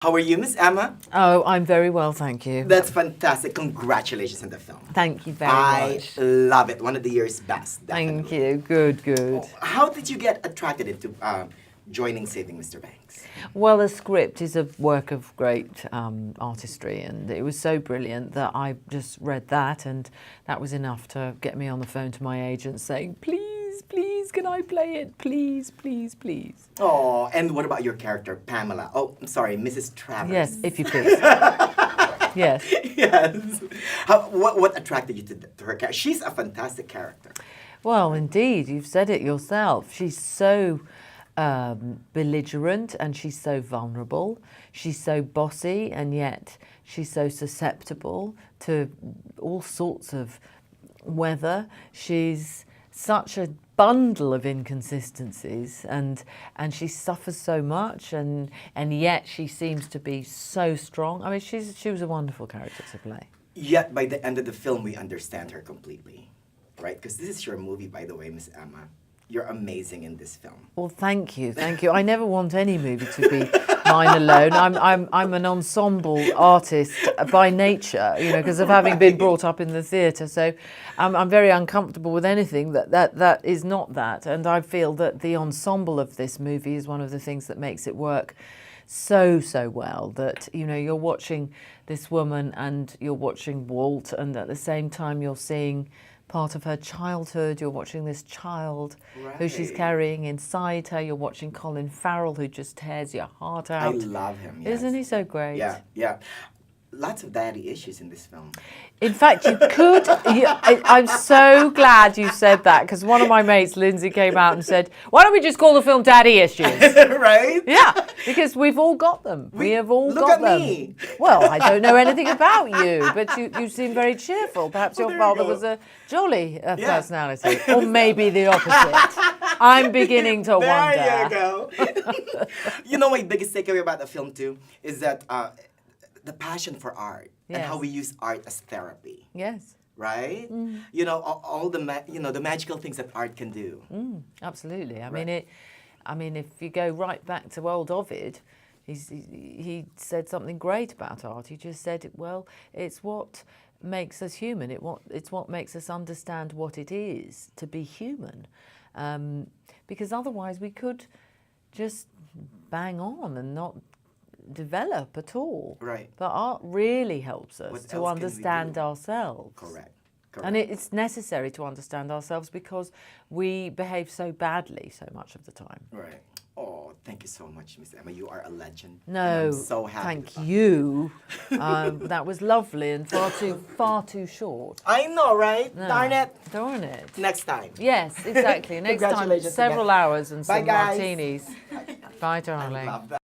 How are you, Miss Emma? Oh, I'm very well, thank you. That's fantastic. Congratulations on the film. Thank you very much. I love it. One of the year's best. Thank Definitely. you. Good, good. How did you get attracted into joining Saving Mr. Banks? Well, the script is a work of great artistry, and it was so brilliant that I just read that, and that was enough to get me on the phone to my agent saying, please, please, can I play it? Please, please, please. Oh, and what about your character, Pamela? Oh, I'm sorry, Mrs. Travers. Yes, if you please. Yes. Yes. What attracted you to her character? She's a fantastic character. Well, indeed, you've said it yourself. She's so belligerent, and she's so vulnerable. She's so bossy, and yet she's so susceptible to all sorts of weather. She's such a bundle of inconsistencies, and she suffers so much, and yet she seems to be so strong. I mean, she was a wonderful character to play. Yet by the end of the film, we understand her completely, right? Because this is your movie, by the way, Miss Emma. You're amazing in this film. Well, thank you, thank you. I never want any movie to be mine alone. I'm an ensemble artist by nature, you know, because of having been brought up in the theatre. So I'm very uncomfortable with anything that is not that. And I feel that the ensemble of this movie is one of the things that makes it work so well. That, you know, you're watching this woman and you're watching Walt, and at the same time you're seeing part of her childhood. You're watching this child who she's carrying inside her. You're watching Colin Farrell, who just tears your heart out. I love him, yes. Isn't he so great? Yeah, yeah. Lots of daddy issues in this film. In fact, you could. I'm so glad you said that, because one of my mates, Lindsay, came out and said, "Why don't we just call the film Daddy Issues?" Right? Yeah, because we've all got them. We have all got them. Look at me. Well, I don't know anything about you, but you seem very cheerful. Perhaps your father was a jolly personality, or maybe the opposite. I'm beginning to wonder. There you go. You know, my biggest takeaway about the film too is that the passion for art and how we use art as therapy. Yes. Right? You know, all the the magical things that art can do. Absolutely. I mean, if you go right back to old Ovid, he said something great about art. He just said, well, it's what makes us human. It's what makes us understand what it is to be human. Because otherwise we could just bang on and not develop at all. Right. But art really helps us What to else understand can we do? ourselves. Correct. And it's necessary to understand ourselves, because we behave so badly so much of the time. Right. Oh, thank you so much, Miss Emma. You are a legend. No, I'm so happy. thank you. That was lovely and far too short. I know, right? No. Darn it. Darn it. Next time. Yes, exactly. Next time, Congratulations several again. hours and Bye, some guys. martinis. Bye, darling. Love that.